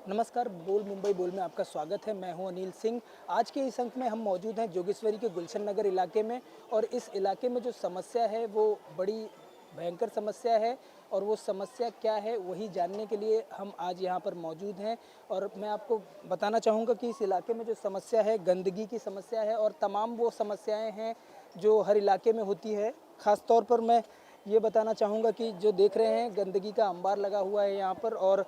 नमस्कार, बोल मुंबई बोल में आपका स्वागत है। मैं हूं अनिल सिंह। आज के इस अंक में हम मौजूद हैं जोगेश्वरी के गुलशन नगर इलाके में और इस इलाके में जो समस्या है वो बड़ी भयंकर समस्या है और वो समस्या क्या है वही जानने के लिए हम आज यहाँ पर मौजूद हैं। और मैं आपको बताना चाहूँगा कि इस इलाके में जो समस्या है गंदगी की समस्या है और तमाम वो समस्याएँ हैं जो हर इलाके में होती है। ख़ास तौर पर मैं ये बताना चाहूँगा कि जो देख रहे हैं गंदगी का अंबार लगा हुआ है यहाँ पर और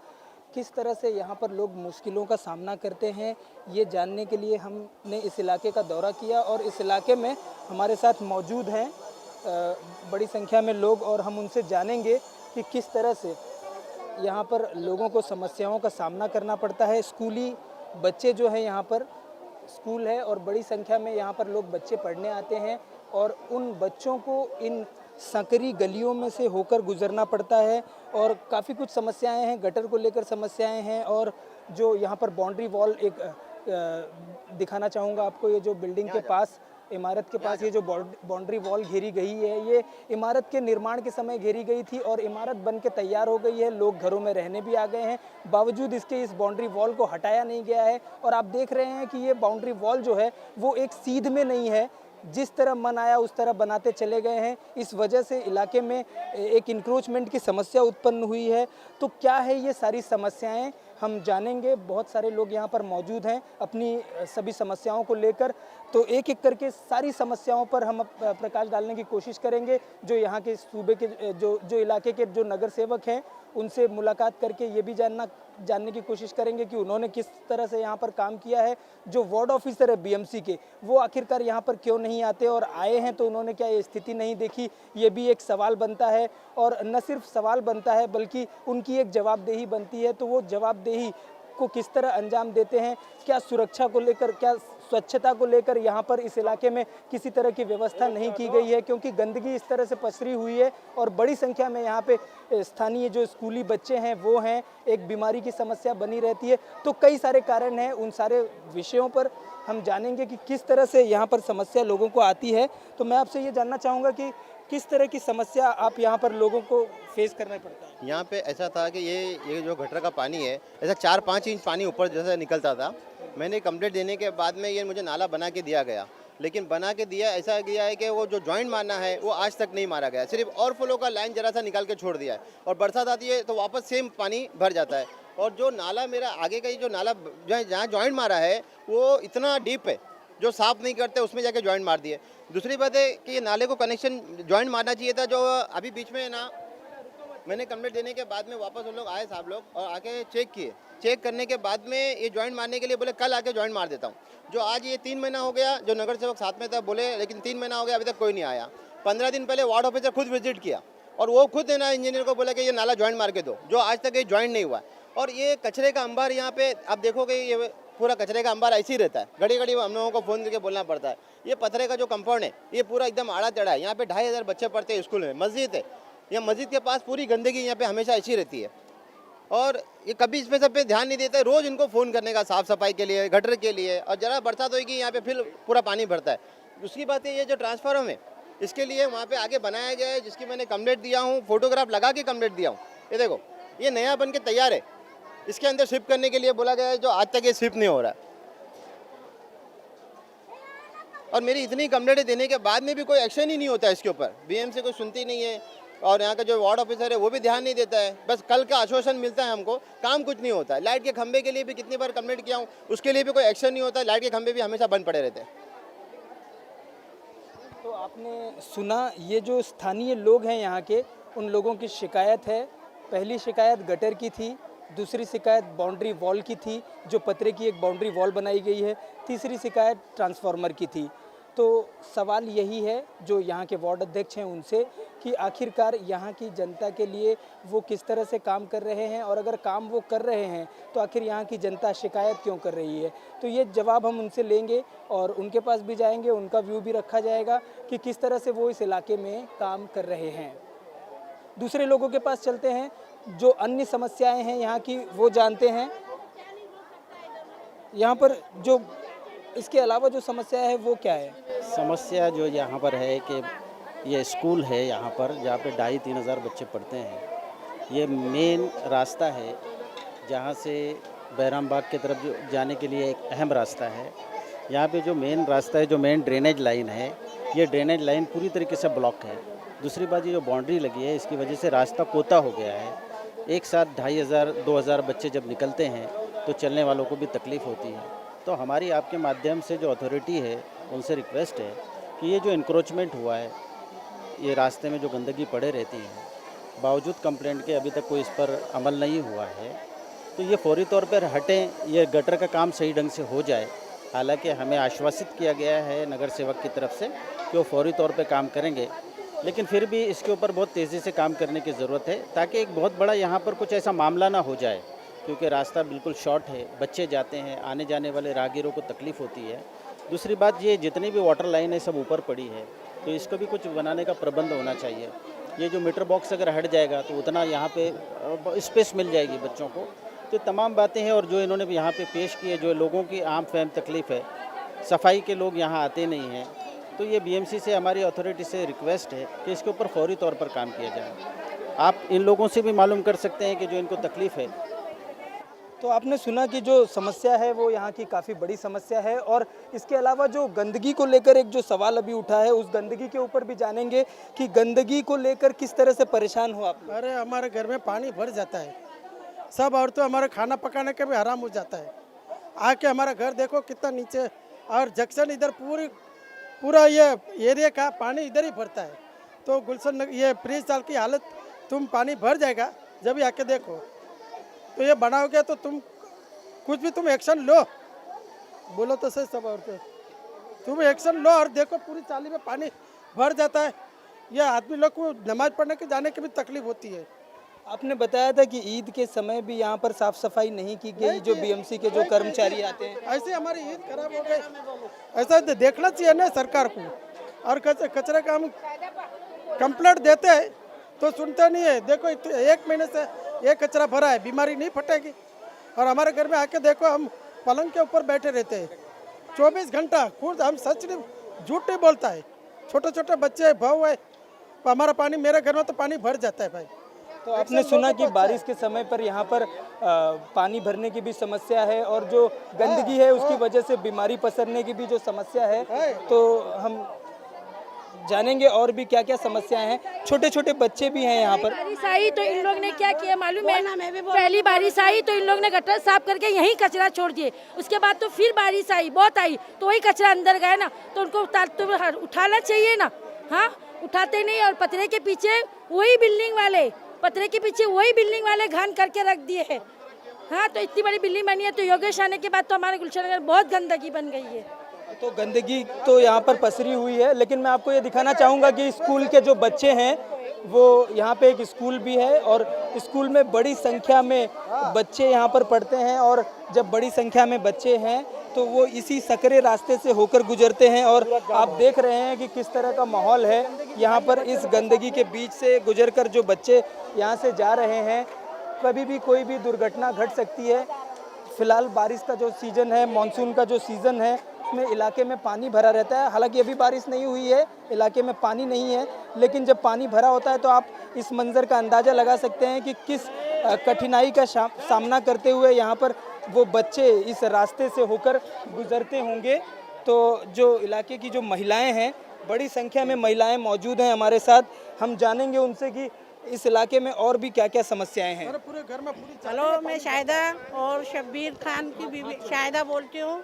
किस तरह से यहाँ पर लोग मुश्किलों का सामना करते हैं, ये जानने के लिए हमने इस इलाके का दौरा किया और इस इलाके में हमारे साथ मौजूद हैं बड़ी संख्या में लोग और हम उनसे जानेंगे कि किस तरह से यहाँ पर लोगों को समस्याओं का सामना करना पड़ता है। स्कूली बच्चे जो हैं यहाँ पर स्कूल है और बड़ी संख्या में यहाँ पर लोग बच्चे पढ़ने आते हैं और उन बच्चों को इन संकरी गलियों में से होकर गुजरना पड़ता है और काफ़ी कुछ समस्याएं हैं, गटर को लेकर समस्याएं हैं और जो यहाँ पर बाउंड्री वॉल एक दिखाना चाहूँगा आपको, ये जो बिल्डिंग के पास इमारत के पास ये जो बाउंड्री वॉल घेरी गई है, ये इमारत के निर्माण के समय घेरी गई थी और इमारत बन के तैयार हो गई है। लोग घरों में रहने भी आ गए हैं, बावजूद इसके इस बाउंड्री वॉल को हटाया नहीं गया है। और आप देख रहे हैं कि ये बाउंड्री वॉल जो है वो एक सीध में नहीं है, जिस तरह मन आया उस तरह बनाते चले गए हैं। इस वजह से इलाके में एक इंक्रोचमेंट की समस्या उत्पन्न हुई है। तो क्या है ये सारी समस्याएं, हम जानेंगे। बहुत सारे लोग यहाँ पर मौजूद हैं अपनी सभी समस्याओं को लेकर, तो एक एक करके सारी समस्याओं पर हम प्रकाश डालने की कोशिश करेंगे। जो यहाँ के सूबे के जो इलाके के जो नगर सेवक हैं उनसे मुलाकात करके ये भी जानने की कोशिश करेंगे कि उन्होंने किस तरह से यहाँ पर काम किया है। जो वार्ड ऑफिसर है बीएमसी के, वो आखिरकार यहाँ पर क्यों नहीं आते और आए हैं तो उन्होंने क्या ये स्थिति नहीं देखी, ये भी एक सवाल बनता है। और न सिर्फ सवाल बनता है बल्कि उनकी एक जवाबदेही बनती है। तो वो जवाबदेही को किस तरह अंजाम देते हैं, क्या सुरक्षा को लेकर, क्या स्वच्छता को लेकर यहाँ पर इस इलाके में किसी तरह की व्यवस्था नहीं की गई है, क्योंकि गंदगी इस तरह से पसरी हुई है और बड़ी संख्या में यहाँ पे स्थानीय जो स्कूली बच्चे हैं वो हैं, एक बीमारी की समस्या बनी रहती है। तो कई सारे कारण हैं, उन सारे विषयों पर हम जानेंगे कि किस तरह से यहाँ पर समस्या लोगों को आती है। तो मैं आपसे ये जानना चाहूँगा कि किस तरह की समस्या आप यहाँ पर लोगों को फेस करना पड़ता है? यहाँ पे ऐसा था कि ये जो गटर का पानी है, ऐसा 4-5 इंच पानी ऊपर जैसा निकलता था। मैंने कंप्लेंट देने के बाद में ये मुझे नाला बना के दिया गया, लेकिन बना के दिया ऐसा गया है कि वो जो जॉइंट मारना है वो आज तक नहीं मारा गया। सिर्फ ओवरफ्लो का लाइन जरा सा निकाल के छोड़ दिया है और बरसात आती है तो वापस सेम पानी भर जाता है। और जो नाला मेरा आगे का ही जो नाला जहाँ जॉइंट मारा है वो इतना डीप है, जो साफ नहीं करते उसमें जाके जॉइंट मार दिए। दूसरी बात है कि ये नाले को कनेक्शन जॉइंट मारना चाहिए था, जो अभी बीच में ना मैंने कंप्लेंट देने के बाद में वापस वो लोग आए साहब लोग और आके चेक किए। चेक करने के बाद में ये जॉइंट मारने के लिए बोले कल आके जॉइंट मार देता हूँ। जो आज ये 3 महीना हो गया, जो नगर सेवक साथ में था बोले, लेकिन 3 महीना हो गया अभी तक कोई नहीं आया। 15 दिन पहले वार्ड ऑफिसर खुद विजिट किया और वो खुद है ना इंजीनियर को बोला कि ये नाला जॉइंट मार के दो, जो आज तक ये जॉइंट नहीं हुआ। और ये कचरे का अंबार यहाँ पे आप देखोगे, ये पूरा कचरे का अंबार ऐसे ही रहता है। घड़ी घड़ी हम लोगों को फ़ोन करके बोलना पड़ता है। ये पत्थरे का जो कंपाउंड है ये पूरा एकदम आड़ा टेढ़ा है। यहाँ पे 2500 बच्चे पढ़ते हैं स्कूल में, मस्जिद है, या मस्जिद के पास पूरी गंदगी यहाँ पे हमेशा ऐसी रहती है और ये कभी इस पे सब पे ध्यान नहीं देते। रोज़ इनको फ़ोन करने का साफ़ सफाई के लिए, गटर के लिए, और ज़रा बरसात होगी यहाँ पे फिर पूरा पानी भरता है। दूसरी बात है ये जो ट्रांसफार्मर है इसके लिए वहाँ पे आगे बनाया गया है, जिसकी मैंने कंप्लेंट दिया हूँ, फोटोग्राफ लगा के कंप्लेंट दिया हूँ। ये देखो, ये नया बन के तैयार है, इसके अंदर शिफ्ट करने के लिए बोला गया है, जो आज तक ये शिफ्ट नहीं हो रहा है। और मेरी इतनी कंप्लेंट देने के बाद में भी कोई एक्शन ही नहीं होता है इसके ऊपर। बीएमसी कोई सुनती नहीं है और यहाँ का जो वार्ड ऑफिसर है वो भी ध्यान नहीं देता है। बस कल का आश्वासन मिलता है हमको, काम कुछ नहीं होता है। लाइट के खंभे के लिए भी कितनी बार कंप्लेंट किया हूँ, उसके लिए भी कोई एक्शन नहीं होता है। लाइट के खंभे भी हमेशा बंद पड़े रहते हैं। तो आपने सुना, ये जो स्थानीय लोग हैं यहाँ के, उन लोगों की शिकायत है। पहली शिकायत गटर की थी, दूसरी शिकायत बाउंड्री वॉल की थी, जो पतरे की एक बाउंड्री वॉल बनाई गई है, तीसरी शिकायत ट्रांसफार्मर की थी। तो सवाल यही है जो यहाँ के वार्ड अध्यक्ष हैं उनसे, कि आखिरकार यहाँ की जनता के लिए वो किस तरह से काम कर रहे हैं और अगर काम वो कर रहे हैं तो आखिर यहाँ की जनता शिकायत क्यों कर रही है। तो ये जवाब हम उनसे लेंगे और उनके पास भी जाएंगे, उनका व्यू भी रखा जाएगा कि किस तरह से वो इस इलाके में काम कर रहे हैं। दूसरे लोगों के पास चलते हैं, जो अन्य समस्याएं हैं यहाँ की वो जानते हैं। यहाँ पर जो इसके अलावा जो समस्या है वो क्या है? समस्या जो यहाँ पर है कि ये स्कूल है यहाँ पर, जहाँ पे 2500-3000 बच्चे पढ़ते हैं। ये मेन रास्ता है जहाँ से बैराम बाग की तरफ जो जाने के लिए एक अहम रास्ता है। यहाँ पे जो मेन रास्ता है, जो मेन ड्रेनेज लाइन है, ये ड्रेनेज लाइन पूरी तरीके से ब्लॉक है। दूसरी बात, ये जो बाउंड्री लगी है इसकी वजह से रास्ता कोता हो गया है। एक साथ 2500 2000 बच्चे जब निकलते हैं तो चलने वालों को भी तकलीफ़ होती है। तो हमारी आपके माध्यम से जो अथॉरिटी है उनसे रिक्वेस्ट है कि ये जो इंक्रोचमेंट हुआ है, ये रास्ते में जो गंदगी पड़े रहती है, बावजूद कंप्लेंट के अभी तक कोई इस पर अमल नहीं हुआ है, तो ये फौरी तौर पर हटें, ये गटर का काम सही ढंग से हो जाए। हालांकि हमें आश्वासित किया गया है नगर सेवक की तरफ से कि वो फौरी तौर पे काम करेंगे, लेकिन फिर भी इसके ऊपर बहुत तेज़ी से काम करने की ज़रूरत है ताकि एक बहुत बड़ा यहाँ पर कुछ ऐसा मामला ना हो जाए, क्योंकि रास्ता बिल्कुल शॉर्ट है, बच्चे जाते हैं, आने जाने वाले राहगीरों को तकलीफ़ होती है। दूसरी बात, ये जितनी भी वाटर लाइन है सब ऊपर पड़ी है, तो इसको भी कुछ बनाने का प्रबंध होना चाहिए। ये जो मीटर बॉक्स अगर हट जाएगा तो उतना यहाँ पे स्पेस मिल जाएगी बच्चों को। तो तमाम बातें हैं, और जो इन्होंने भी यहाँ पे पेश की है, जो लोगों की आम फहम तकलीफ़ है, सफाई के लोग यहाँ आते नहीं हैं, तो ये बीएमसी से हमारी अथॉरिटी से रिक्वेस्ट है कि इसके ऊपर फौरी तौर पर काम किया जाए। आप इन लोगों से भी मालूम कर सकते हैं कि जो इनको तकलीफ़ है। तो आपने सुना कि जो समस्या है वो यहाँ की काफ़ी बड़ी समस्या है, और इसके अलावा जो गंदगी को लेकर एक जो सवाल अभी उठा है, उस गंदगी के ऊपर भी जानेंगे कि गंदगी को लेकर किस तरह से परेशान हो आप लोग। अरे हमारे घर में पानी भर जाता है, सब औरतों हमारे खाना पकाने के भी हराम हो जाता है। आके हमारा घर देखो कितना नीचे, और जंक्शन इधर पूरा ये एरिया का पानी इधर ही भरता है। तो गुलशन ये प्रीत साल की हालत, तुम पानी भर जाएगा जब भी आके देखो, तो ये बनाओगे तो तुम कुछ भी तुम एक्शन लो, बोलो तो सही सब औरतें, तुम एक्शन लो और देखो पूरी चाली में पानी भर जाता है। ये आदमी लोग को नमाज पढ़ने के जाने की भी तकलीफ होती है। आपने बताया था कि ईद के समय भी यहाँ पर साफ सफाई नहीं की गई, जो बीएमसी के जो कर्मचारी आते हैं। ऐसे हमारी ईद खराब हो गई, ऐसा देखना चाहिए ना सरकार को। और कचरे का हम कंप्लेंट देते हैं तो सुनते नहीं है। देखो 1 महीने से ये कचरा भरा है, बीमारी नहीं फटेगी। और हमारे घर में आके देखो, हम पलंग के ऊपर बैठे रहते हैं 24 घंटा, खुद हम सच नहीं झूठ नहीं बोलता है। छोटे छोटे बच्चे भाव है, हमारा पानी, मेरे घर में तो पानी भर जाता है भाई। तो आपने सुना कि बारिश के समय पर यहाँ पर पानी भरने की भी समस्या है, और जो गंदगी है उसकी वजह से बीमारी पसरने की भी जो समस्या है। तो हम जानेंगे और भी क्या क्या समस्याएं हैं। छोटे छोटे बच्चे भी हैं यहाँ पर। बारिश आई तो इन लोग ने क्या किया मालूम है, पहली बारिश आई तो इन लोग ने गटर साफ करके यहीं कचरा छोड़ दिए। उसके बाद तो फिर बारिश आई, बहुत आई, तो वही कचरा अंदर गया ना, तो उनको उठाना चाहिए ना। हाँ, उठाते नहीं, और पतरे के पीछे वही बिल्डिंग वाले घान करके रख दिए है। हाँ, तो इतनी बड़ी बिल्डिंग बनी है, तो योगेश आने के बाद तो हमारे गुलशन नगर बहुत गंदगी बन गई है। तो गंदगी तो यहाँ पर पसरी हुई है, लेकिन मैं आपको ये दिखाना चाहूँगा कि स्कूल के जो बच्चे हैं, वो यहाँ पे एक स्कूल भी है, और स्कूल में बड़ी संख्या में बच्चे यहाँ पर पढ़ते हैं। और जब बड़ी संख्या में बच्चे हैं तो वो इसी सकरे रास्ते से होकर गुजरते हैं, और आप देख रहे हैं कि किस तरह का माहौल है यहाँ पर। इस गंदगी के बीच से गुजरकर जो बच्चे यहाँ से जा रहे हैं, कभी भी कोई भी दुर्घटना घट सकती है। फिलहाल बारिश का जो सीज़न है, मानसून का जो सीज़न है, उसमें इलाके में पानी भरा रहता है। हालांकि अभी बारिश नहीं हुई है, इलाके में पानी नहीं है, लेकिन जब पानी भरा होता है तो आप इस मंज़र का अंदाज़ा लगा सकते हैं कि किस कठिनाई का सामना करते हुए यहाँ पर वो बच्चे इस रास्ते से होकर गुजरते होंगे। तो जो इलाके की जो महिलाएं हैं, बड़ी संख्या में महिलाएं मौजूद हैं हमारे साथ, हम जानेंगे उनसे कि इस इलाके में और भी क्या क्या समस्याएं हैं। पूरे घर में पूरी हेलो, मैं शाहिदा और शब्बीर खान की बीवी शाहिदा बोलती हूँ।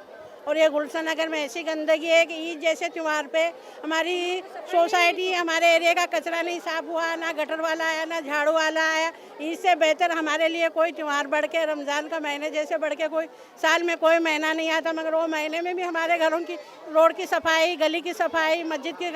और ये गुलशन नगर में ऐसी गंदगी है कि ईद जैसे त्यौहार पे हमारी सोसाइटी, हमारे एरिया का कचरा नहीं साफ हुआ, ना गटर वाला आया, ना झाड़ू वाला आया। इससे बेहतर हमारे लिए कोई त्यौहार बढ़ के, रमज़ान का महीने जैसे बढ़ के कोई साल में कोई महीना नहीं आता, मगर वो महीने में भी हमारे घरों की रोड की सफाई, गली की सफाई, मस्जिद की,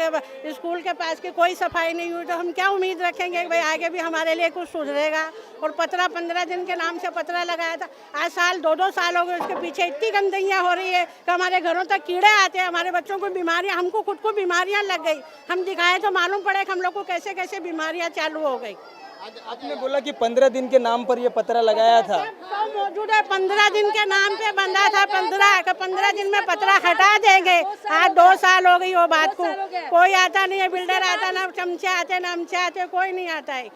स्कूल के पास की कोई सफाई नहीं हुई। तो हम क्या उम्मीद रखेंगे कि भाई आगे भी हमारे लिए कुछ सुधरेगा। और पतरा 15 दिन के नाम से पतरा लगाया था, आज साल 2-2 साल हो गए, उसके पीछे इतनी गंदगियाँ हो रही है कि हमारे घरों तक कीड़े आते हैं, हमारे बच्चों को बीमारियाँ, हमको खुद को बीमारियाँ लग गई। हम दिखाए तो मालूम पड़े कि हम लोग को कैसे कैसे बीमारियाँ चालू हो गई। आपने बोला कि 15 दिन के नाम पर ये पतरा लगाया था, तो मौजूद है, 15 दिन के नाम पे बंधा था। 15 दिन में पतरा हटा देंगे। आज 2 साल हो गई वो बात को, कोई आता नहीं है, बिल्डर आता ना, चमचे आते ना, हमचे आते, कोई नहीं आता है।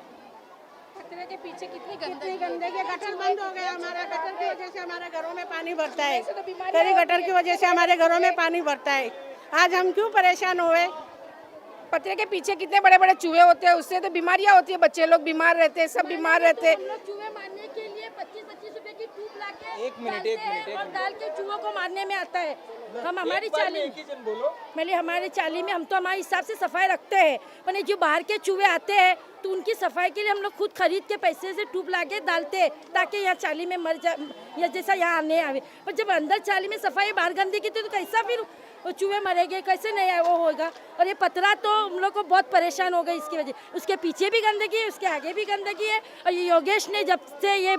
पतरे के पीछे कितनी कितनी गंदगी है। गटर बंद हो गया हमारा, गटर की वजह से हमारे घरों में पानी भरता है। तो बीमारी कई गटर की वजह से हमारे घरों में पानी भरता है। आज हम क्यों परेशान हुए? पतरे के पीछे कितने बड़े बड़े चूहे होते हैं, उससे तो बीमारियां होती है, बच्चे लोग बीमार रहते हैं, सब बीमार रहते हैं। हम लोग चूहे मारने के लिए 25-25 रुपए की ट्यूब लाके एक मिनट और डाल के चूहों को मारने में आता है। हम हमारी चाली हमारी चाली में हम तो हमारे हिसाब से सफाई रखते हैं, पर जो बाहर के चूहे आते हैं तो उनकी सफाई के लिए हम लोग खुद खरीद के पैसे से ट्यूब लाके डालते हैं ताकि यहाँ चाली में मर जा या जैसा यहाँ नहीं आवे। पर जब अंदर चाली में सफाई बाहर गंदगी थी तो कैसा फिर वो चूहे मरेंगे, कैसे नहीं आए वो होगा। और ये पतरा तो हम लोग को बहुत परेशान हो गए इसकी वजह। उसके पीछे भी गंदगी है, उसके आगे भी गंदगी है। और ये योगेश ने जब से ये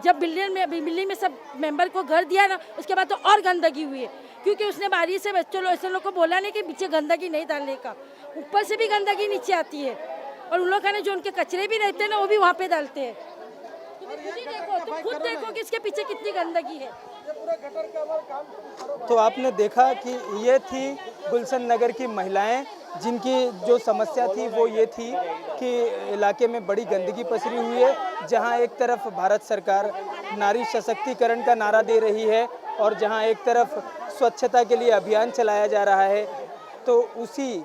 जब बिल्डिंग में सब मेंबर को घर दिया ना, उसके बाद तो और गंदगी हुई है, क्योंकि उसने बारी से बच्चों लोग ऐसे लोग को बोला नहीं कि पीछे गंदगी नहीं डालने का, ऊपर से भी गंदगी नीचे आती है। और उन लोग जो उनके कचरे भी रहते हैं ना वो भी वहाँ पे डालते हैं। तुम खुद देखो कि इसके पीछे कितनी गंदगी है। तो आपने देखा कि ये थी गुलशन नगर की महिलाएं, जिनकी जो समस्या थी वो ये थी कि इलाके में बड़ी गंदगी पसरी हुई है। जहां एक तरफ भारत सरकार नारी सशक्तिकरण का नारा दे रही है और जहां एक तरफ स्वच्छता के लिए अभियान चलाया जा रहा है, तो उसी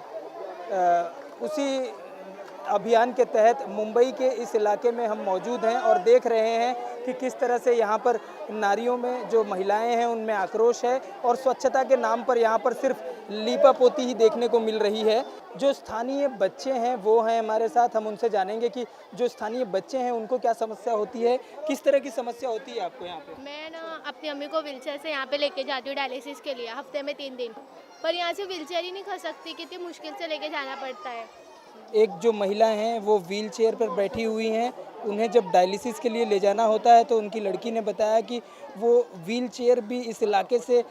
अभियान के तहत मुंबई के इस इलाके में हम मौजूद हैं और देख रहे हैं कि किस तरह से यहाँ पर नारियों में जो महिलाएं हैं उनमें आक्रोश है और स्वच्छता के नाम पर यहाँ पर सिर्फ लीपापोती ही देखने को मिल रही है। जो स्थानीय बच्चे हैं वो हैं हमारे साथ, हम उनसे जानेंगे कि जो स्थानीय बच्चे हैं उनको क्या समस्या होती है, किस तरह की समस्या होती है आपको यहाँ पे। मैं ना अपनी अम्मी को व्हीलचेयर से यहाँ पे लेके जाती हूँ डायलिसिस के लिए, हफ्ते में 3 दिन, पर यहाँ से व्हीलचेयर ही नहीं खा सकती, कितनी मुश्किल से लेके जाना पड़ता है। एक जो महिला हैं वो व्हील चेयर पर बैठी हुई हैं, उन्हें जब डायलिसिस के लिए ले जाना होता है तो उनकी लड़की ने बताया कि वो व्हील चेयर भी इस इलाके से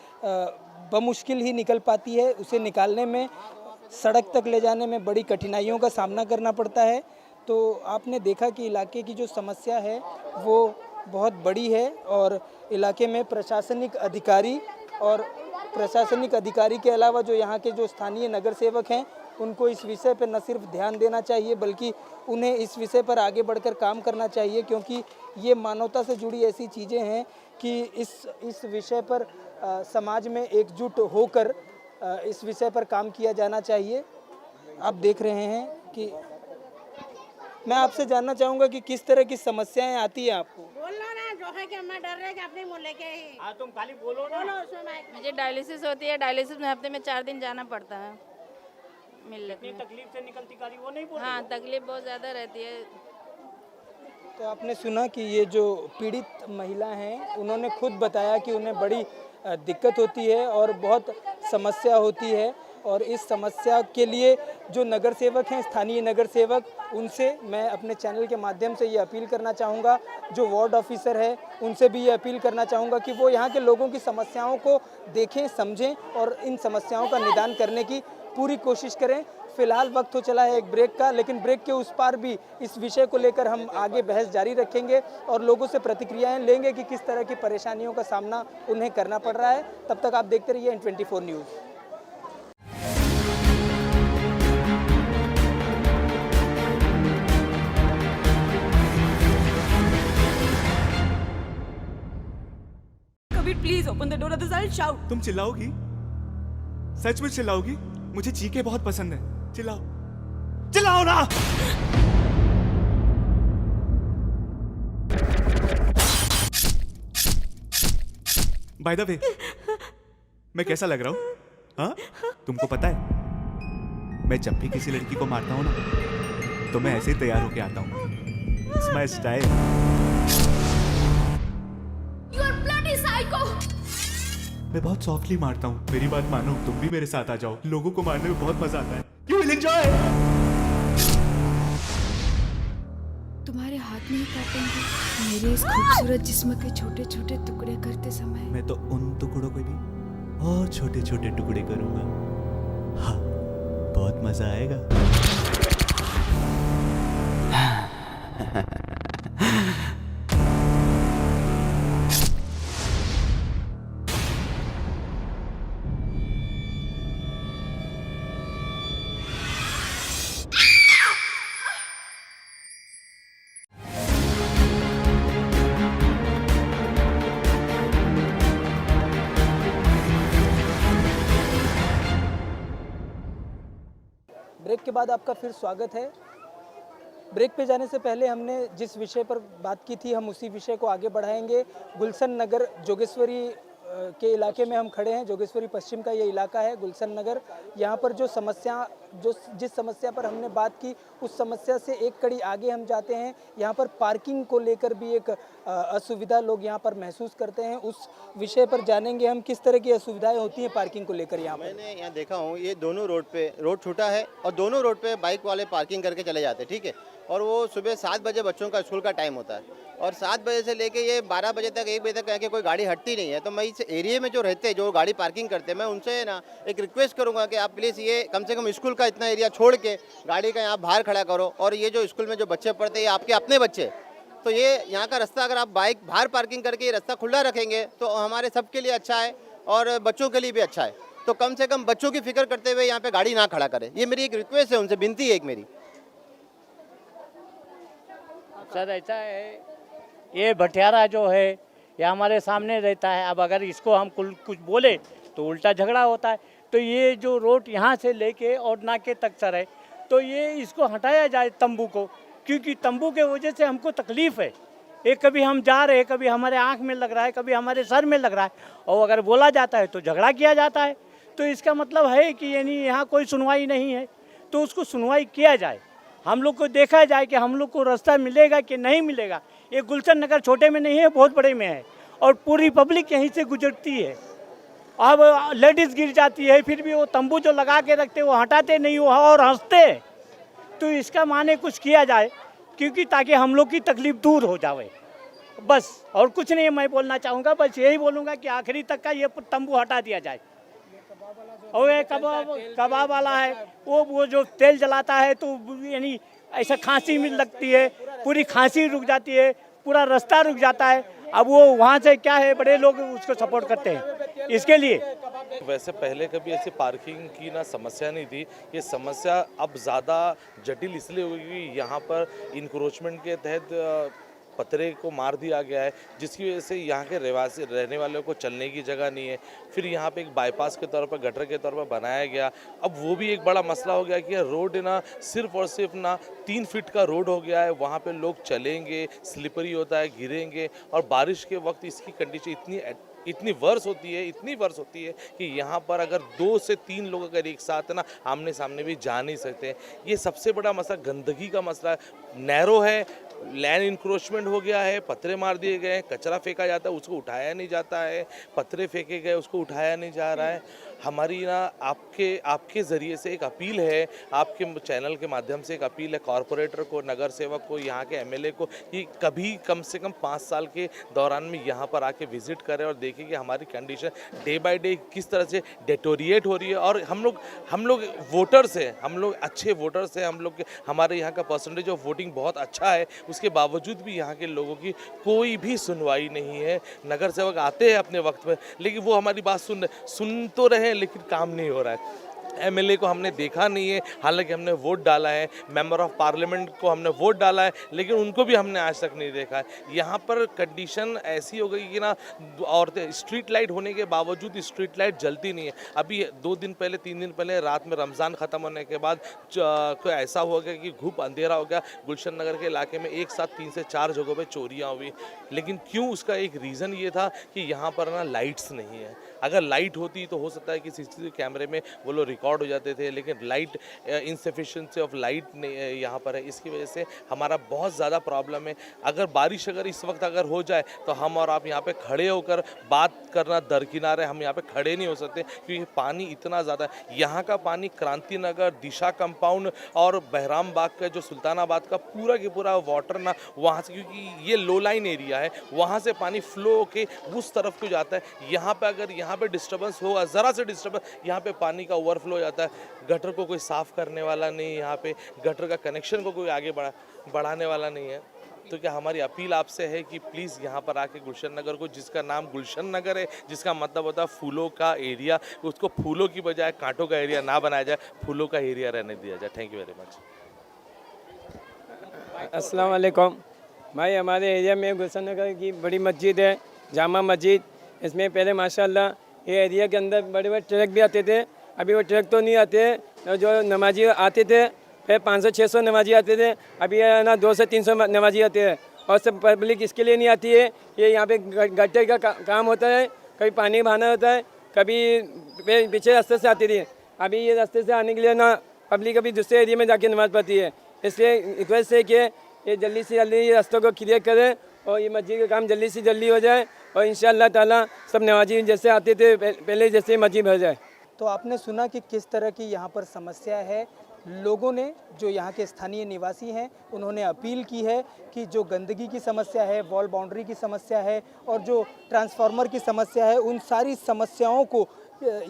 बमुश्किल ही निकल पाती है, उसे निकालने में, सड़क तक ले जाने में बड़ी कठिनाइयों का सामना करना पड़ता है। तो आपने देखा कि इलाके की जो समस्या है वो बहुत बड़ी है और इलाके में प्रशासनिक अधिकारी के अलावा जो यहाँ के जो स्थानीय नगर सेवक हैं उनको इस विषय पर न सिर्फ ध्यान देना चाहिए बल्कि उन्हें इस विषय पर आगे बढ़कर काम करना चाहिए, क्योंकि ये मानवता से जुड़ी ऐसी चीज़ें हैं कि इस विषय पर समाज में एकजुट होकर इस विषय पर काम किया जाना चाहिए। आप देख रहे हैं कि मैं आपसे जानना चाहूँगा कि किस तरह की समस्याएं आती है आपको। बोलो ना, जो है कि मैं डर रहे कि अपने मुँह लेके ही। तुम खाली बोलो ना। मुझे डायलिसिस होती है, डायलिसिस में हफ्ते में 4 दिन जाना पड़ता है मिलने में। तकलीफ से निकलती गाड़ी वो नहीं बोल। हाँ, तकलीफ बहुत ज़्यादा रहती है। तो आपने सुना कि ये जो पीड़ित महिला हैं उन्होंने खुद बताया कि उन्हें बड़ी दिक्कत होती है और बहुत समस्या होती है, और इस समस्या के लिए जो नगर सेवक हैं, स्थानीय नगर सेवक, उनसे मैं अपने चैनल के माध्यम से ये अपील करना चाहूँगा, जो वार्ड ऑफिसर है उनसे भी ये अपील करना चाहूँगा कि वो यहाँ के लोगों की समस्याओं को देखें, समझें और इन समस्याओं का निदान करने की पूरी कोशिश करें। फिलहाल वक्त हो चला है एक ब्रेक का, लेकिन ब्रेक के उस पार भी इस विषय को लेकर हम आगे बहस जारी रखेंगे और लोगों से प्रतिक्रियाएं लेंगे कि किस तरह की परेशानियों का सामना उन्हें करना पड़ रहा है। तब तक आप देखते रहिए N24 news. Please open the door, others I'll shout. तुम चिल्लाओगी? सच में चिल्लाओगी? मुझे चीखे बहुत पसंद है। चिल्लाओ, चिल्लाओ ना। बाय द वे, मैं कैसा लग रहा हूँ? हाँ? तुमको पता है, मैं जब भी किसी लड़की को मारता हूँ ना, तो मैं ऐसे ही तैयार होके आता हूँ। It's my style. मैं बहुत सॉफ्टली मारता हूँ। मेरी बात मानो, तुम भी मेरे साथ आ जाओ। लोगों को मारने में बहुत मजा आता है। You will enjoy. तुम्हारे हाथ नहीं काटेंगे मेरे इस खूबसूरत जिस्म के छोटे छोटे टुकड़े करते समय? मैं तो उन टुकड़ों को भी और छोटे छोटे टुकड़े करूंगा। हाँ, बहुत मजा आएगा। के बाद आपका फिर स्वागत है। ब्रेक पे जाने से पहले हमने जिस विषय पर बात की थी हम उसी विषय को आगे बढ़ाएंगे। गुलशन नगर जोगेश्वरी के इलाके में हम खड़े हैं। जोगेश्वरी पश्चिम का ये इलाका है गुलशन नगर। यहाँ पर जिस समस्या पर हमने बात की उस समस्या से एक कड़ी आगे हम जाते हैं। यहाँ पर पार्किंग को लेकर भी एक असुविधा लोग यहाँ पर महसूस करते हैं। उस विषय पर जानेंगे हम किस तरह की असुविधाएं होती हैं पार्किंग को लेकर। यहाँ मैंने यहाँ देखा हूँ, ये दोनों रोड छोटा है और दोनों रोड पे बाइक वाले पार्किंग करके चले जाते हैं, ठीक है। और वो सुबह 7 बजे बच्चों का स्कूल का टाइम होता है और 7 बजे से लेके ये 12 बजे तक 1 बजे तक आके कोई गाड़ी हटती नहीं है। तो मैं इस एरिया में जो रहते हैं, जो गाड़ी पार्किंग करते हैं, मैं उनसे ना एक रिक्वेस्ट करूंगा कि आप प्लीज़ ये कम से कम स्कूल का इतना एरिया छोड़ के गाड़ी का यहाँ बाहर खड़ा करो। और ये जो स्कूल में जो बच्चे पढ़ते हैं ये आपके अपने बच्चे, तो ये यहाँ का रास्ता अगर आप बाइक बाहर पार्किंग करके ये रास्ता खुला रखेंगे तो हमारे सबके लिए अच्छा है और बच्चों के लिए भी अच्छा है। तो कम से कम बच्चों की फिक्र करते हुए यहाँ पे गाड़ी ना खड़ा करें, ये मेरी एक रिक्वेस्ट है, उनसे विनती है एक मेरी। सर ऐसा है, ये भटियारा जो है ये हमारे सामने रहता है। अब अगर इसको हम कुछ बोले तो उल्टा झगड़ा होता है। तो ये जो रोड यहाँ से लेके और नाके तक सर है, तो ये इसको हटाया जाए तंबू को, क्योंकि तंबू के वजह से हमको तकलीफ़ है। एक कभी हम जा रहे हैं, कभी हमारे आँख में लग रहा है, कभी हमारे सर में लग रहा है, और अगर बोला जाता है तो झगड़ा किया जाता है। तो इसका मतलब है कि यानी यहाँ कोई सुनवाई नहीं है, तो उसको सुनवाई किया जाए। हम लोग को देखा जाए कि हम लोग को रास्ता मिलेगा कि नहीं मिलेगा। ये गुलशन नगर छोटे में नहीं है, बहुत बड़े में है और पूरी पब्लिक यहीं से गुजरती है। अब लेडीज़ गिर जाती है, फिर भी वो तंबू जो लगा के रखते वो हटाते नहीं हो और हंसते। तो इसका माने कुछ किया जाए, क्योंकि ताकि हम लोग की तकलीफ दूर हो जाए, बस। और कुछ नहीं मैं बोलना चाहूँगा, बस यही बोलूँगा कि आखिरी तक का ये तंबू हटा दिया जाए। और ये कबाब वाला है, वो जो तेल जलाता है तो यानी ऐसा खांसी में लगती है, पूरी खांसी रुक जाती है, पूरा रास्ता रुक जाता है। अब वो वहाँ से क्या है, बड़े लोग उसको सपोर्ट करते हैं इसके लिए। वैसे पहले कभी ऐसी पार्किंग की ना समस्या नहीं थी। ये समस्या अब ज़्यादा जटिल इसलिए हुई कि यहाँ पर इंक्रोचमेंट के तहत पतरे को मार दिया गया है, जिसकी वजह से यहाँ के रहवासी रहने वालों को चलने की जगह नहीं है। फिर यहाँ पे एक बाईपास के तौर पर, गटर के तौर पर बनाया गया। अब वो भी एक बड़ा मसला हो गया कि यह रोड ना सिर्फ और सिर्फ ना 3 फीट का रोड हो गया है। वहाँ पे लोग चलेंगे, स्लिपरी होता है, गिरेंगे, और बारिश के वक्त इसकी कंडीशन इतनी वर्ष होती है कि यहाँ पर अगर 2 से 3 लोग अगर एक साथ ना आमने सामने भी जा नहीं सकते। ये सबसे बड़ा मसला गंदगी का मसला है। नैरो है, लैंड इंक्रोचमेंट हो गया है, पत्थरे मार दिए गए, कचरा फेंका जाता है, उसको उठाया नहीं जाता है, पत्थरे फेंके गए, उसको उठाया नहीं जा रहा है। हमारी ना आपके ज़रिए से एक अपील है, आपके चैनल के माध्यम से एक अपील है कॉरपोरेटर को, नगर सेवक को, यहाँ के एमएलए को, कि कभी कम से कम 5 साल के दौरान में यहाँ पर आके विजिट करें और देखें कि हमारी कंडीशन डे बाय डे किस तरह से डेटोरिएट हो रही है। और हम लोग वोटर्स हैं, हम लोग अच्छे वोटर्स हैं, हमारे यहाँ का परसेंटेज ऑफ वोटिंग बहुत अच्छा है, उसके बावजूद भी यहाँ के लोगों की कोई भी सुनवाई नहीं है। नगर सेवक आते हैं अपने वक्त में, लेकिन वो हमारी बात सुन तो रहे, लेकिन काम नहीं हो रहा है। एमएलए को हमने देखा नहीं है, हालांकि हमने वोट डाला है, मेंबर ऑफ पार्लियामेंट को हमने वोट डाला है, लेकिन उनको भी हमने आज तक नहीं देखा है। यहाँ पर कंडीशन ऐसी हो गई कि ना औरतें, स्ट्रीट लाइट होने के बावजूद स्ट्रीट लाइट जलती नहीं है। अभी 2 दिन पहले 3 दिन पहले रात में रमज़ान ख़त्म होने के बाद कोई ऐसा हो गया कि घुप अंधेरा हो गया। गुलशन नगर के इलाके में एक साथ 3 से 4 जगहों पर चोरियाँ हुई। लेकिन क्यों? उसका एक रीज़न ये था कि यहाँ पर ना लाइट्स नहीं है। अगर लाइट होती तो हो सकता है कि सीसीटीवी कैमरे में वो लोग रिकॉर्ड हो जाते थे, लेकिन लाइट इनसफिशिएंसी ऑफ लाइट यहाँ पर है। इसकी वजह से हमारा बहुत ज़्यादा प्रॉब्लम है। अगर बारिश अगर इस वक्त अगर हो जाए तो हम और आप यहाँ पे खड़े होकर बात करना दरकिनार है, हम यहाँ पे खड़े नहीं हो सकते, क्योंकि पानी इतना ज़्यादा। यहाँ का पानी क्रांति नगर, दिशा कंपाउंड और बहराम बाग का जो सुल्तानाबाद का पूरा के पूरा वाटर ना वहाँ से, क्योंकि ये लो लाइन एरिया है, वहाँ से पानी फ्लो होके उस तरफ को जाता है। यहाँ पे अगर यहाँ पे डिस्टर्बेंस होगा, ज़रा से डिस्टर्बेंस, यहाँ पे पानी का ओवरफ्लो हो जाता है। गटर को कोई साफ़ करने वाला नहीं, यहाँ पे गटर का कनेक्शन को कोई आगे बढ़ाने वाला नहीं है। तो क्या हमारी अपील आपसे है कि प्लीज़ यहाँ पर आके गुलशन नगर को, जिसका नाम गुलशन नगर है, जिसका मतलब होता है फूलों का एरिया, उसको फूलों की बजाय कांटों का एरिया ना बनाया जाए, फूलों का एरिया रहने दिया जाए। Thank you very much. अस्सलाम वालेकुम भाई, हमारे एरिया में गुलशन नगर की बड़ी मस्जिद है, जामा मस्जिद। इसमें पहले माशाल्लाह ये एरिया के अंदर बड़े बड़े ट्रक भी आते थे, अभी वो ट्रक तो नहीं आते। तो जो नमाजी आते थे फिर 500-600 नमाजी आते थे, अभी है ना 200 से 300 नमाजी आते हैं। और सब पब्लिक इसके लिए नहीं आती है, ये यहाँ पे गड्ढे का काम होता है, कभी पानी बहाना होता है, कभी पीछे रास्ते से आती थी। अभी ये रास्ते से आने के लिए ना पब्लिक अभी दूसरे एरिया में जाके नमाज पढ़ती है। इसलिए रिक्वेस्ट है कि ये जल्दी से जल्दी ये रास्तों को क्लियर करें और ये मस्जिद का काम जल्दी से जल्दी हो जाए और इंशाअल्लाह ताला सब नमाजी जैसे आते थे पहले जैसे मस्जिद भर जाए। तो आपने सुना कि किस तरह की यहाँ पर समस्या है। लोगों ने, जो यहाँ के स्थानीय निवासी हैं, उन्होंने अपील की है कि जो गंदगी की समस्या है, वॉल बाउंड्री की समस्या है और जो ट्रांसफार्मर की समस्या है, उन सारी समस्याओं को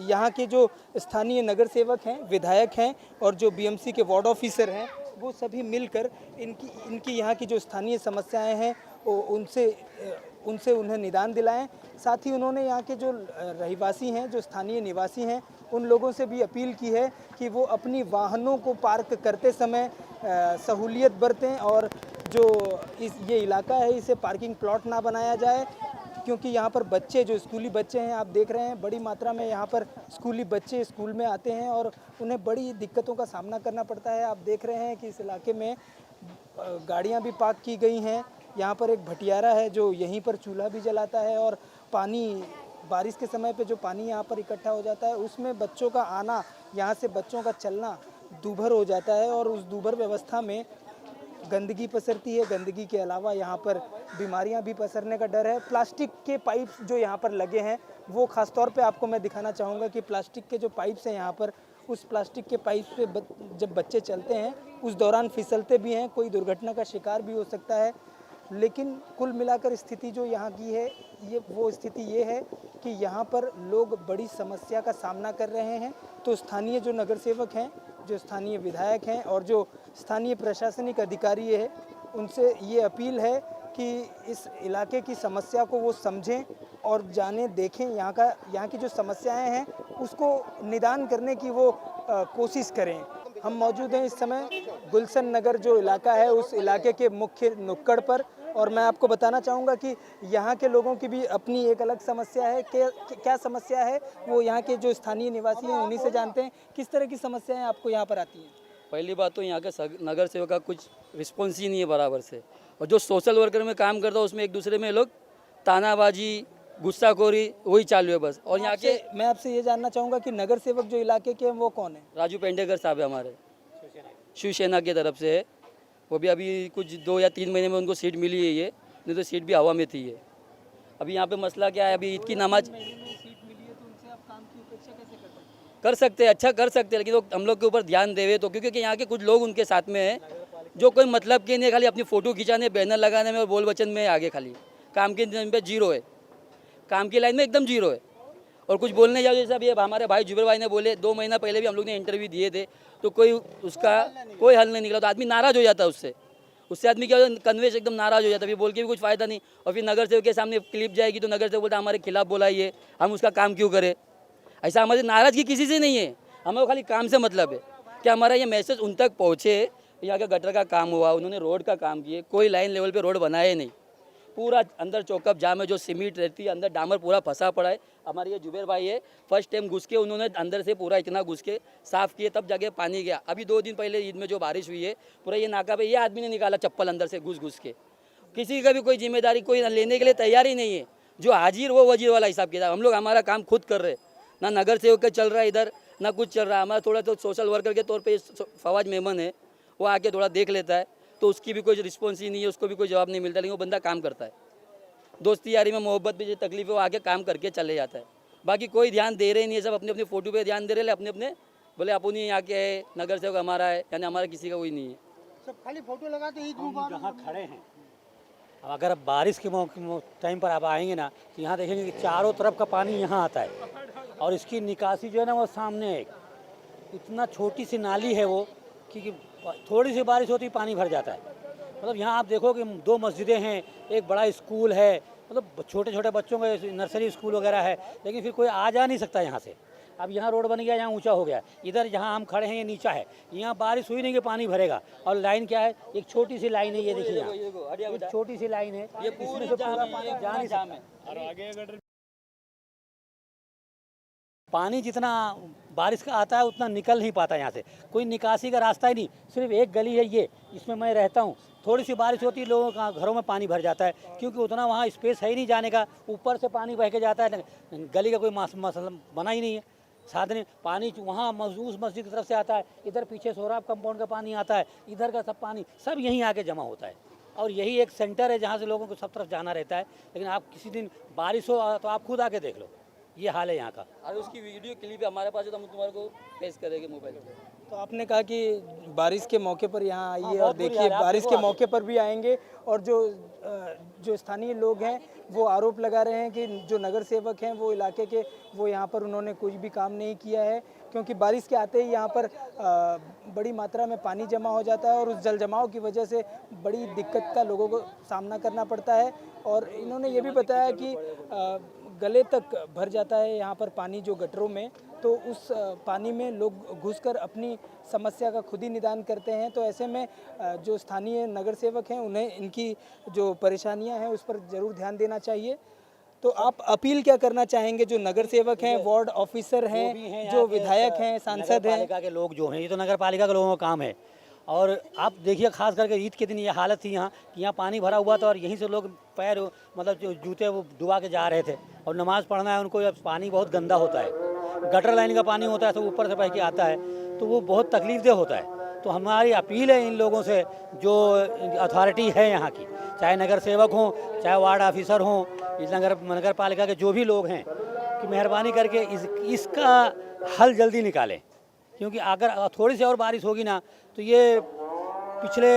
यहाँ के जो स्थानीय नगर सेवक हैं, विधायक हैं और जो बीएमसी के वार्ड ऑफिसर हैं, वो सभी मिलकर इनकी यहाँ की जो स्थानीय समस्याएं हैं उनसे उन्हें निदान दिलाएं। साथ ही उन्होंने यहाँ के जो रहिवासी हैं, जो स्थानीय निवासी हैं, उन लोगों से भी अपील की है कि वो अपनी वाहनों को पार्क करते समय सहूलियत बरतें और जो ये इलाका है इसे पार्किंग प्लॉट ना बनाया जाए, क्योंकि यहाँ पर बच्चे, जो स्कूली बच्चे हैं, आप देख रहे हैं बड़ी मात्रा में यहाँ पर स्कूली बच्चे स्कूल में आते हैं और उन्हें बड़ी दिक्कतों का सामना करना पड़ता है। आप देख रहे हैं कि इस इलाके में गाड़ियाँ भी पार्क की गई हैं। यहाँ पर एक भटियारा है जो यहीं पर चूल्हा भी जलाता है और पानी, बारिश के समय पे जो पानी यहाँ पर इकट्ठा हो जाता है उसमें बच्चों का आना, यहाँ से बच्चों का चलना दूभर हो जाता है और उस दूभर व्यवस्था में गंदगी पसरती है। गंदगी के अलावा यहाँ पर बीमारियाँ भी पसरने का डर है। प्लास्टिक के पाइप जो यहाँ पर लगे हैं, वो ख़ास तौर पे आपको मैं दिखाना चाहूँगा कि प्लास्टिक के जो पाइप्स हैं यहाँ पर, उस प्लास्टिक के पाइप पे जब बच्चे चलते हैं उस दौरान फिसलते भी हैं, कोई दुर्घटना का शिकार भी हो सकता है। लेकिन कुल मिलाकर स्थिति जो यहाँ की है, वो स्थिति ये है कि यहाँ पर लोग बड़ी समस्या का सामना कर रहे हैं। तो स्थानीय जो नगर सेवक हैं, जो स्थानीय विधायक हैं और जो स्थानीय प्रशासनिक अधिकारी है, उनसे ये अपील है कि इस इलाके की समस्या को वो समझें और जानें, देखें, यहाँ की जो समस्याएं हैं उसको निदान करने की वो कोशिश करें। हम मौजूद हैं इस समय गुलशन नगर जो इलाका है, उस इलाके के मुख्य नुक्कड़ पर, और मैं आपको बताना चाहूँगा कि यहाँ के लोगों की भी अपनी एक अलग समस्या है। क्या समस्या है वो यहाँ के जो स्थानीय निवासी हैं उन्हीं से जानते हैं। किस तरह की समस्याएं आपको यहाँ पर आती हैं? पहली बात तो यहाँ के नगर सेवक का कुछ रिस्पॉन्स ही नहीं है बराबर से, और जो सोशल वर्कर में काम करता है उसमें एक दूसरे में लोग तानाबाजी, गुस्साखोरी वही चालू है बस। और यहाँ के, मैं आपसे ये जानना चाहूँगा कि नगर सेवक जो इलाके के हैं वो कौन है? राजू पेंडेकर साहब है, हमारे शिवसेना की तरफ से है। वो भी अभी कुछ 2 या 3 महीने में उनको सीट मिली है, ये नहीं तो सीट भी हवा में थी। ये अभी यहाँ पे मसला क्या है, अभी ईद की नमाज कर सकते हैं, अच्छा कर सकते हैं, लेकिन वो हम लोग के ऊपर ध्यान देवे तो, क्योंकि यहाँ के कुछ लोग उनके साथ में हैं जो कोई मतलब के नहीं, खाली अपनी फ़ोटो खिंचाने, बैनर लगाने में और बोल वचन में आगे, खाली काम के दिन पे जीरो है, काम की लाइन में एकदम जीरो है। और कुछ बोलने जाओ, जैसे अभी हमारे भाई जुबेर भाई ने बोले, 2 महीना पहले भी हम लोग ने इंटरव्यू दिए थे तो कोई उसका कोई हल नहीं निकला, तो आदमी नाराज़ हो जाता है उससे आदमी क्या होता है, कन्वेंस एकदम नाराज़ हो जाता है, फिर बोल के भी कुछ फ़ायदा नहीं। और फिर नगर सेवक के सामने क्लिप जाएगी तो नगर सेवक बोलता हमारे खिलाफ बोला ये, हम उसका काम क्यों करें। ऐसा हमारी नाराज़गी किसी से नहीं है, हमें खाली काम से मतलब है कि हमारा ये मैसेज उन तक पहुँचे। यहाँ का गटर का काम हुआ, उन्होंने रोड का काम किए, कोई लाइन लेवल पे रोड बनाए नहीं, पूरा अंदर चौकअप जाम है, जो सीमेंट रहती है अंदर डामर पूरा फंसा पड़ा है। हमारे ये जुबेर भाई है, फर्स्ट टाइम घुस के उन्होंने अंदर से पूरा इतना घुस के साफ़ किए, तब जाके पानी गया। अभी 2 दिन पहले ईद में जो बारिश हुई है, पूरा ये नाका पे ये आदमी ने निकाला चप्पल अंदर से घुस के। किसी का भी कोई जिम्मेदारी कोई लेने के लिए तैयार ही नहीं है, जो हाजिर वो वजीर वाला हिसाब किताब। हम लोग हमारा काम खुद कर रहे हैं, ना नगर सेवक का चल रहा है इधर, ना कुछ चल रहा है। हमारा थोड़ा तो सोशल वर्कर के तौर पे फवाज मेमन है, वो आके थोड़ा देख लेता है, तो उसकी भी कोई रिस्पॉन्स ही नहीं है, उसको भी कोई जवाब नहीं मिलता, लेकिन वो बंदा काम करता है। दोस्ती यारी में मोहब्बत भी जो तकलीफ है वो आके काम करके चले जाता है। बाकी कोई ध्यान दे रहे नहीं है, सब अपने अपने फ़ोटो पे ध्यान दे रहे हैं, अपने अपने बोले अपन ही यहाँ के है, नगर सेवक हमारा है, यानी हमारा किसी का कोई नहीं है। सब खाली फोटो लगाते ईद मुबारक। जहाँ खड़े हैं, अब अगर बारिश के टाइम पर आप आएंगे ना, तो यहाँ देखेंगे कि चारों तरफ का पानी यहाँ आता है और इसकी निकासी जो है ना वो सामने है। इतना छोटी सी नाली है वो कि थोड़ी सी बारिश होती पानी भर जाता है। मतलब यहाँ आप देखो कि 2 मस्जिदें हैं, एक बड़ा स्कूल है, मतलब छोटे छोटे बच्चों का नर्सरी स्कूल वगैरह है, लेकिन फिर कोई आ जा नहीं सकता यहाँ से। अब यहाँ रोड बन गया, यहाँ ऊंचा हो गया, इधर जहाँ हम खड़े हैं ये नीचा है, यहाँ बारिश हुई नहीं कि पानी भरेगा। और लाइन क्या है, एक छोटी सी लाइन है, ये देखिए यहाँ एक छोटी सी लाइन है, इसमें से पूरा पानी जा नहीं सकता। पानी जितना बारिश का आता है उतना निकल नहीं पाता यहाँ से, कोई निकासी का रास्ता ही नहीं। सिर्फ एक गली है ये, इसमें मैं रहता हूँ। थोड़ी सी बारिश होती है लोगों का घरों में पानी भर जाता है, क्योंकि उतना वहाँ स्पेस है ही नहीं जाने का। ऊपर से पानी बह के जाता है, गली का कोई मसला बना ही नहीं है। साधन पानी वहाँ उस मस्जिद की तरफ से आता है, इधर पीछे सोहराब कंपाउंड का पानी आता है, इधर का सब पानी सब यहीं आके जमा होता है। और यही एक सेंटर है जहाँ से लोगों को सब तरफ जाना रहता है। लेकिन आप किसी दिन बारिश हो तो आप खुद आके देख लो, ये हाल है यहाँ का। और उसकी वीडियो क्लिप हमारे पास है, तो हम तुम्हारे को पेश करेंगे मोबाइल पे। तो आपने कहा कि बारिश के मौके पर यहाँ आइए और बहुत बुरी देखिए, हाल है, आप बारिश देखो के मौके पर भी आएंगे। और जो स्थानीय लोग हैं वो आरोप लगा रहे हैं कि जो नगर सेवक हैं वो इलाके के, वो यहाँ पर उन्होंने कोई भी काम नहीं किया है, क्योंकि बारिश के आते ही यहाँ पर बड़ी मात्रा में पानी जमा हो जाता है और उस जल जमाव की वजह से बड़ी दिक्कत का लोगों को सामना करना पड़ता है। और इन्होंने ये भी बताया कि गले तक भर जाता है यहाँ पर पानी जो गटरों में, तो उस पानी में लोग घुसकर अपनी समस्या का खुद ही निदान करते हैं। तो ऐसे में जो स्थानीय नगर सेवक हैं उन्हें इनकी जो परेशानियां हैं उस पर ज़रूर ध्यान देना चाहिए। तो आप अपील क्या करना चाहेंगे जो नगर सेवक हैं, वार्ड ऑफिसर हैं, जो विधायक हैं, सांसद हैं? नगर पालिका के लोग जो हैं, ये तो नगर पालिका के लोगों का काम है। और आप देखिए खास करके ईद के दिन ये हालत थी यहाँ कि यहाँ पानी भरा हुआ था और यहीं से लोग पैर मतलब जो जूते वो डुबा के जा रहे थे। और नमाज़ पढ़ना है उनको, पानी बहुत गंदा होता है, गटर लाइन का पानी होता है, तो ऊपर से बह के आता है, तो वो बहुत तकलीफदेह होता है। तो हमारी अपील है इन लोगों से, जो अथॉरिटी है यहाँ की, चाहे नगर सेवक हों, चाहे वार्ड ऑफिसर हों, इस नगर पालिका के जो भी लोग हैं, कि मेहरबानी करके इसका हल जल्दी निकालें। क्योंकि अगर थोड़ी सी और बारिश होगी ना तो ये पिछले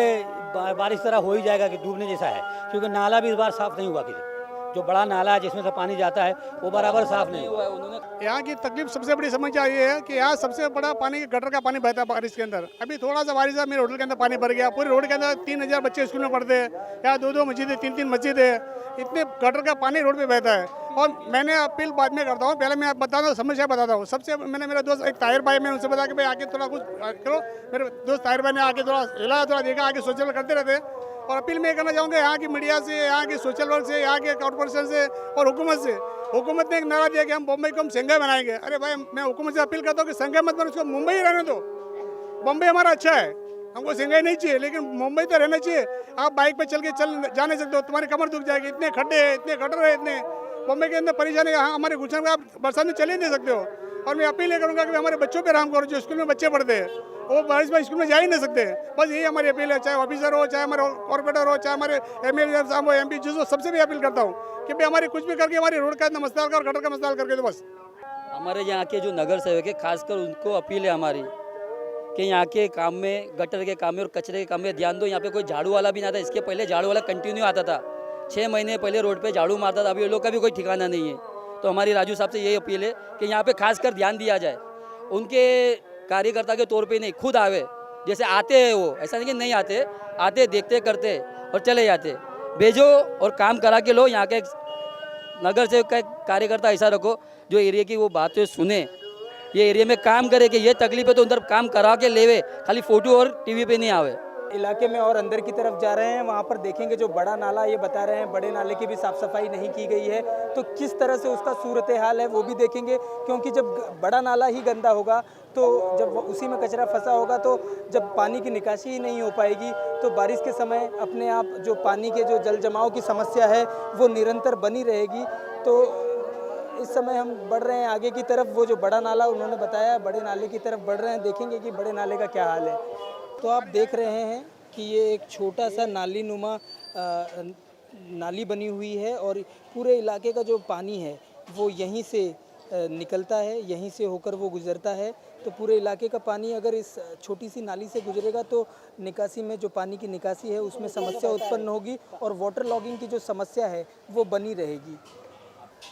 बारिश तरह हो ही जाएगा कि डूबने जैसा है। क्योंकि नाला भी इस बार साफ़ नहीं हुआ, किसी जो बड़ा नाला है जिसमें से पानी जाता है वो बराबर साफ़ नहीं हुआ है। उन्होंने यहाँ की तकलीफ सबसे बड़ी समस्या ये है कि यहाँ सबसे बड़ा पानी गटर का पानी बहता है बारिश के अंदर। अभी थोड़ा सा बारिश है, मेरे होटल के अंदर पानी भर गया। पूरे रोड के अंदर 3000 बच्चे स्कूल में पढ़ते हैं, यहाँ 2-2 मस्जिद, 3-3 मस्जिद है, इतने गटर का पानी रोड पे बहता है। और मैंने अपील बाद में करता हूँ, पहले मैं बताता हूँ, समस्या बताता हूँ। सबसे मैंने मेरा दोस्त एक ताहिर भाई, मैंने उनसे बताया कि भाई आके थोड़ा कुछ करो। मेरे दोस्त ताहिर भाई ने आके थोड़ा हिलाया, थोड़ा देखा, आगे सोशल करते रहते। और अपील मैं करना चाहूँगा यहाँ की मीडिया से, यहाँ की सोशल वर्क से, यहाँ के कॉर्पोरेशन से और हुकूमत से। हुकूमत ने एक नारा दिया कि हम बम्बई को हम संघाई बनाएंगे। अरे भाई, मैं हुकूमत से अपील करता हूँ कि संघाई मत बनो, उसको मुंबई ही रहने दो। बम्बई हमारा अच्छा है, हमको संघाई नहीं चाहिए, लेकिन मुंबई तो रहना चाहिए। आप बाइक पे चल जा नहीं सकते हो, तुम्हारी कमर दुख जाएगी, इतने खड्डे है, इतने गटर है, इतने बम्बई के अंदर परेशानी। यहाँ हमारे गुलशन में आप बरसात में चले नहीं सकते हो। और मैं अपील ये करूँगा कि हमारे बच्चों पे रहम करो, जो स्कूल में बच्चे पढ़ते हैं, वो बारिश में स्कूल में जा ही नहीं सकते। बस यही हमारी अपील है, चाहे ऑफिसर हो, चाहे हमारे कॉर्पोरेटर हो, चाहे हमारे MLA साहब हो, MP, जिसको सबसे भी अपील करता हूँ कि भाई हमारी कुछ भी करके हमारी रोड का मसला और गटर का मसला करके दो बस। हमारे यहाँ के जो नगर सेवक है, खासकर उनको अपील है हमारी कि यहाँ के काम में, गटर के काम में और कचरे के काम में ध्यान दो। यहाँ पे कोई झाड़ू वाला भी नहीं आता। इसके पहले झाड़ू वाला कंटिन्यू आता था, 6 महीने पहले रोड पे झाड़ू मारता था। अभी लोग का भी कोई ठिकाना नहीं है। तो हमारी राजू साहब से यही अपील है कि यहाँ पे खासकर ध्यान दिया जाए। उनके कार्यकर्ता के तौर पे नहीं, खुद आवे। जैसे आते हैं वो, ऐसा नहीं कि नहीं आते, आते देखते करते और चले जाते। भेजो और काम करा के लो। यहाँ के नगर सेवक का कार्यकर्ता ऐसा रखो जो एरिया की वो बातें सुने, ये एरिया में काम करे कि ये तकलीफ है तो उधर काम करा के लेवे, खाली फोटो और टीवी पे नहीं आवे। इलाके में और अंदर की तरफ जा रहे हैं, वहाँ पर देखेंगे जो बड़ा नाला, ये बता रहे हैं बड़े नाले की भी साफ़ सफाई नहीं की गई है। तो किस तरह से उसका सूरत हाल है वो भी देखेंगे, क्योंकि जब बड़ा नाला ही गंदा होगा तो जब उसी में कचरा फंसा होगा तो जब पानी की निकासी ही नहीं हो पाएगी तो बारिश के समय अपने आप जो पानी के जो जल जमाव की समस्या है वो निरंतर बनी रहेगी। तो इस समय हम बढ़ रहे हैं आगे की तरफ। वो जो बड़ा नाला उन्होंने बताया, बड़े नाले की तरफ बढ़ रहे हैं, देखेंगे कि बड़े नाले का क्या हाल है। तो आप देख रहे हैं कि ये एक छोटा सा नाली नुमा नाली बनी हुई है और पूरे इलाके का जो पानी है वो यहीं से निकलता है, यहीं से होकर वो गुजरता है। तो पूरे इलाके का पानी अगर इस छोटी सी नाली से गुजरेगा तो निकासी में, जो पानी की निकासी है उसमें समस्या उत्पन्न होगी और वाटर लॉगिंग की जो समस्या है वो बनी रहेगी।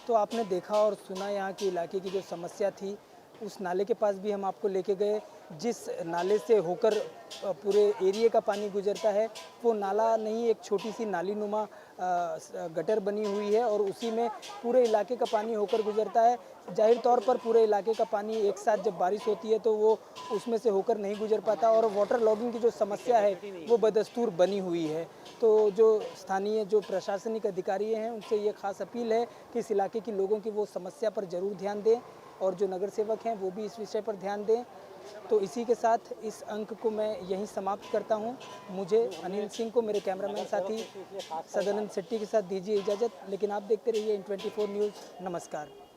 तो आपने देखा और सुना यहाँ के इलाके की जो समस्या थी, उस नाले के पास भी हम आपको लेके गए जिस नाले से होकर पूरे एरिया का पानी गुजरता है वो नाला नहीं, एक छोटी सी नाली नुमा गटर बनी हुई है और उसी में पूरे इलाके का पानी होकर गुजरता है। जाहिर तौर पर पूरे इलाके का पानी एक साथ जब बारिश होती है तो वो उसमें से होकर नहीं गुजर पाता और वाटर लॉगिंग की जो समस्या है वो बदस्तूर बनी हुई है। तो जो स्थानीय जो प्रशासनिक अधिकारी हैं उनसे ये खास अपील है कि इस इलाके के लोगों की वो समस्या पर ज़रूर ध्यान दें और जो नगर सेवक हैं वो भी इस विषय पर ध्यान दें। तो इसी के साथ इस अंक को मैं यहीं समाप्त करता हूं। मुझे अनिल सिंह को मेरे कैमरामैन साथी सदानंद शेट्टी के साथ दीजिए इजाज़त, लेकिन आप देखते रहिए N24 न्यूज़। नमस्कार।